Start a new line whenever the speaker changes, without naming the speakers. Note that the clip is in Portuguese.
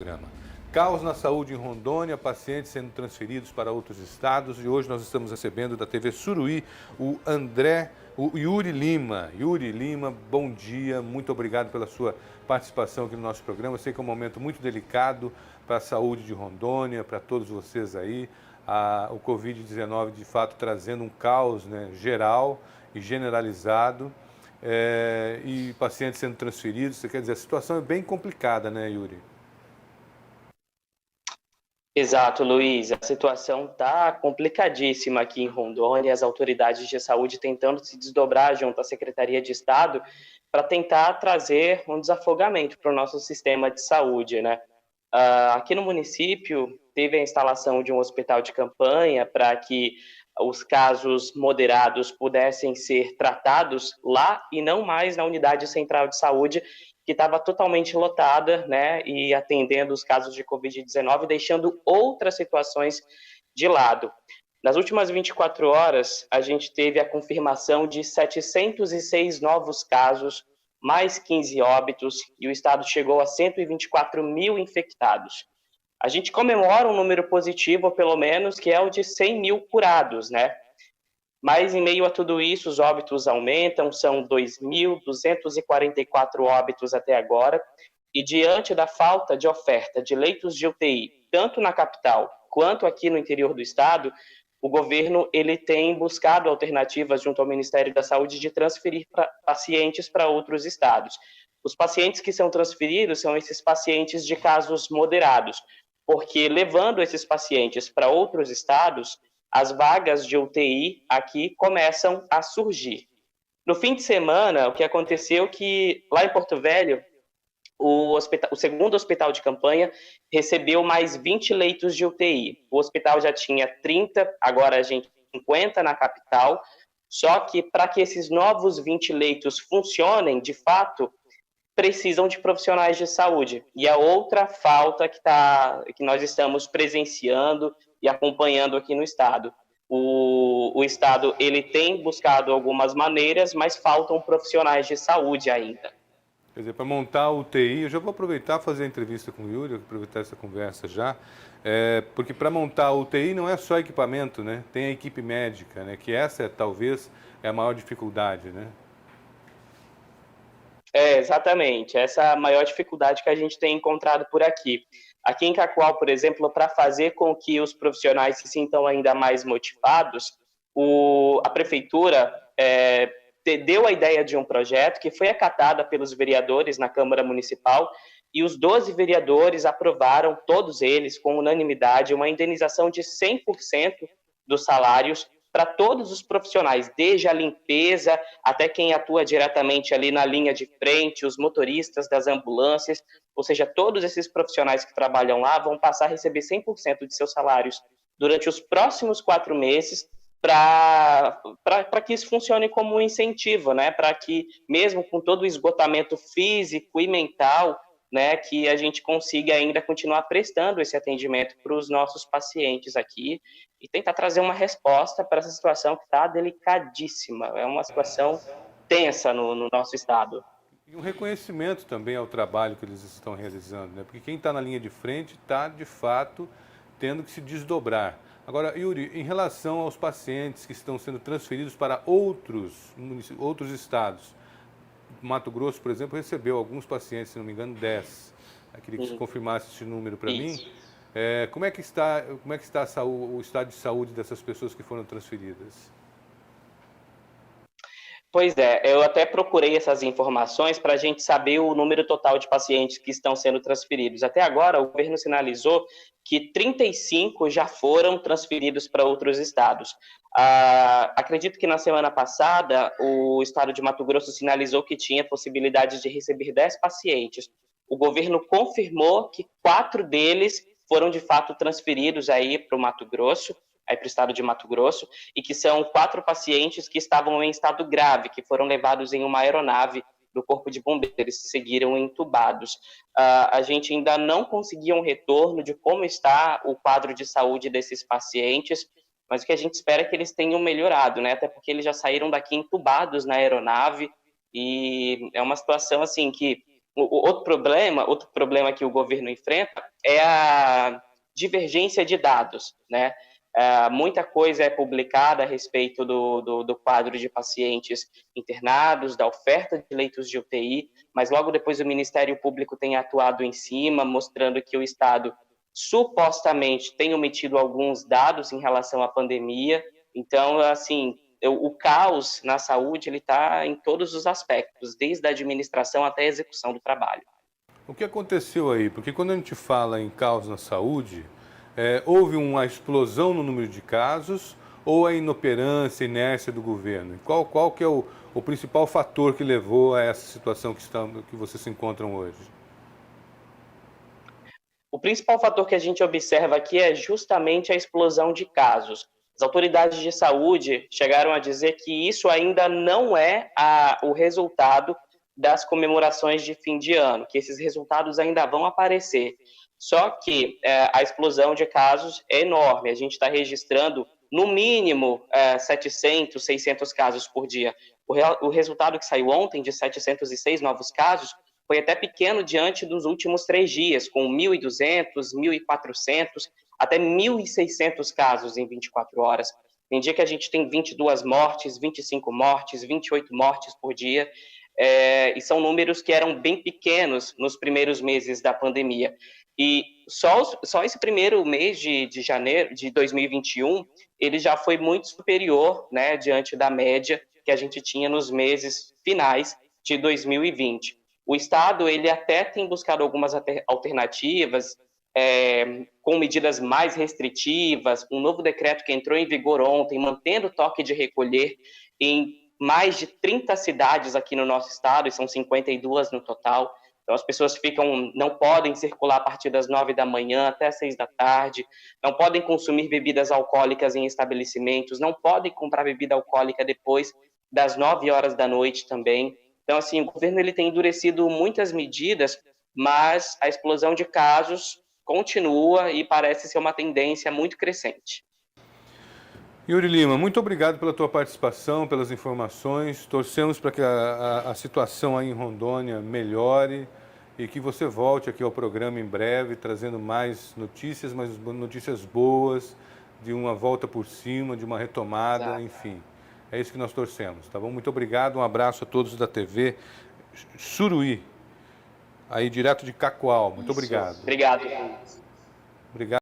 Programa. Caos na saúde em Rondônia, pacientes sendo transferidos para outros estados, e hoje nós estamos recebendo da TV Suruí o Yuri Lima. Yuri Lima, bom dia, muito obrigado pela sua participação aqui no nosso programa. Eu sei que é um momento muito delicado para a saúde de Rondônia, para todos vocês aí. O Covid-19 de fato trazendo um caos, né, geral e generalizado, e pacientes sendo transferidos. Quer dizer, a situação é bem complicada, né, Yuri?
Exato, Luiz. A situação está complicadíssima aqui em Rondônia, as autoridades de saúde tentando se desdobrar junto à Secretaria de Estado para tentar trazer um desafogamento para o nosso sistema de saúde, né? Aqui no município, teve a instalação de um hospital de campanha para que os casos moderados pudessem ser tratados lá e não mais na unidade central de saúde, que estava totalmente lotada, né, e atendendo os casos de Covid-19, deixando outras situações de lado. Nas últimas 24 horas, a gente teve a confirmação de 706 novos casos, mais 15 óbitos, e o estado chegou a 124 mil infectados. A gente comemora um número positivo, pelo menos, que é o de 100 mil curados, né? Mas, em meio a tudo isso, os óbitos aumentam, são 2.244 óbitos até agora, e diante da falta de oferta de leitos de UTI, tanto na capital quanto aqui no interior do estado, o governo ele tem buscado alternativas junto ao Ministério da Saúde de transferir pacientes para outros estados. Os pacientes que são transferidos são esses pacientes de casos moderados, porque levando esses pacientes para outros estados, as vagas de UTI aqui começam a surgir. No fim de semana, o que aconteceu é que lá em Porto Velho, o segundo hospital de campanha recebeu mais 20 leitos de UTI. O hospital já tinha 30, agora a gente tem 50 na capital, só que para que esses novos 20 leitos funcionem, de fato, precisam de profissionais de saúde. E a outra falta que nós estamos presenciando e acompanhando aqui no estado. O estado ele tem buscado algumas maneiras, mas faltam profissionais de saúde ainda.
Quer dizer, para montar a UTI, eu já vou aproveitar e fazer a entrevista com o Yuri, aproveitar essa conversa já, porque para montar a UTI não é só equipamento, né? Tem a equipe médica, né? Que essa talvez é a maior dificuldade, né?
Exatamente. Essa é a maior dificuldade que a gente tem encontrado por aqui. Aqui em Cacoal, por exemplo, para fazer com que os profissionais se sintam ainda mais motivados, a prefeitura deu a ideia de um projeto que foi acatada pelos vereadores na Câmara Municipal e os 12 vereadores aprovaram, todos eles, com unanimidade, uma indenização de 100% dos salários para todos os profissionais, desde a limpeza até quem atua diretamente ali na linha de frente, os motoristas das ambulâncias, ou seja, todos esses profissionais que trabalham lá vão passar a receber 100% de seus salários durante os próximos 4 meses, para que isso funcione como um incentivo, né? Para que, mesmo com todo o esgotamento físico e mental, né, que a gente consiga ainda continuar prestando esse atendimento para os nossos pacientes aqui e tentar trazer uma resposta para essa situação que está delicadíssima. É uma situação tensa no nosso estado.
E um reconhecimento também ao trabalho que eles estão realizando, né? Porque quem está na linha de frente está, de fato, tendo que se desdobrar. Agora, Yuri, em relação aos pacientes que estão sendo transferidos para outros estados, Mato Grosso, por exemplo, recebeu alguns pacientes, se não me engano, 10. Eu queria que você confirmasse esse número para mim. Como é que está o estado de saúde dessas pessoas que foram transferidas?
Pois é, eu até procurei essas informações para a gente saber o número total de pacientes que estão sendo transferidos. Até agora, o governo sinalizou que 35 já foram transferidos para outros estados. Acredito que na semana passada, o estado de Mato Grosso sinalizou que tinha possibilidade de receber 10 pacientes. O governo confirmou que 4 deles foram de fato transferidos aí para o Mato Grosso, aí para o estado de Mato Grosso, e que são 4 pacientes que estavam em estado grave, que foram levados em uma aeronave do Corpo de Bombeiros e seguiram entubados. A gente ainda não conseguiu um retorno de como está o quadro de saúde desses pacientes, mas o que a gente espera é que eles tenham melhorado, né? Até porque eles já saíram daqui entubados na aeronave, e é uma situação assim que outro problema que o governo enfrenta é a divergência de dados, né? Muita coisa é publicada a respeito do quadro de pacientes internados, da oferta de leitos de UTI, mas logo depois o Ministério Público tem atuado em cima, mostrando que o Estado supostamente tem omitido alguns dados em relação à pandemia. Então, assim, o caos na saúde ele está em todos os aspectos, desde a administração até a execução do trabalho.
O que aconteceu aí? Porque quando a gente fala em caos na saúde, houve uma explosão no número de casos ou a inoperância, inércia do governo? Qual que é o principal fator que levou a essa situação que vocês se encontram hoje?
O principal fator que a gente observa aqui é justamente a explosão de casos. As autoridades de saúde chegaram a dizer que isso ainda não é o resultado das comemorações de fim de ano, que esses resultados ainda vão aparecer. Só que a explosão de casos é enorme. A gente está registrando, no mínimo, 700, 600 casos por dia. O resultado que saiu ontem, de 706 novos casos, foi até pequeno diante dos últimos 3 dias, com 1.200, 1.400, até 1.600 casos em 24 horas. Tem dia que a gente tem 22 mortes, 25 mortes, 28 mortes por dia, e são números que eram bem pequenos nos primeiros meses da pandemia. E só esse primeiro mês de janeiro de 2021, ele já foi muito superior, né, diante da média que a gente tinha nos meses finais de 2020. O Estado ele até tem buscado algumas alternativas, com medidas mais restritivas, um novo decreto que entrou em vigor ontem, mantendo o toque de recolher em mais de 30 cidades aqui no nosso estado, e são 52 no total. Então, as pessoas não podem circular a partir das 9 da manhã até as 6 da tarde, não podem consumir bebidas alcoólicas em estabelecimentos, não podem comprar bebida alcoólica depois das 9 horas da noite também. Então, assim, o governo ele tem endurecido muitas medidas, mas a explosão de casos continua e parece ser uma tendência muito crescente.
Yuri Lima, muito obrigado pela tua participação, pelas informações. Torcemos para que a situação aí em Rondônia melhore e que você volte aqui ao programa em breve, trazendo mais notícias, mas notícias boas, de uma volta por cima, de uma retomada, exato. Enfim. É isso que nós torcemos, tá bom? Muito obrigado, um abraço a todos da TV Suruí, aí direto de Cacoal. Muito obrigado.
Obrigado.
Obrigado.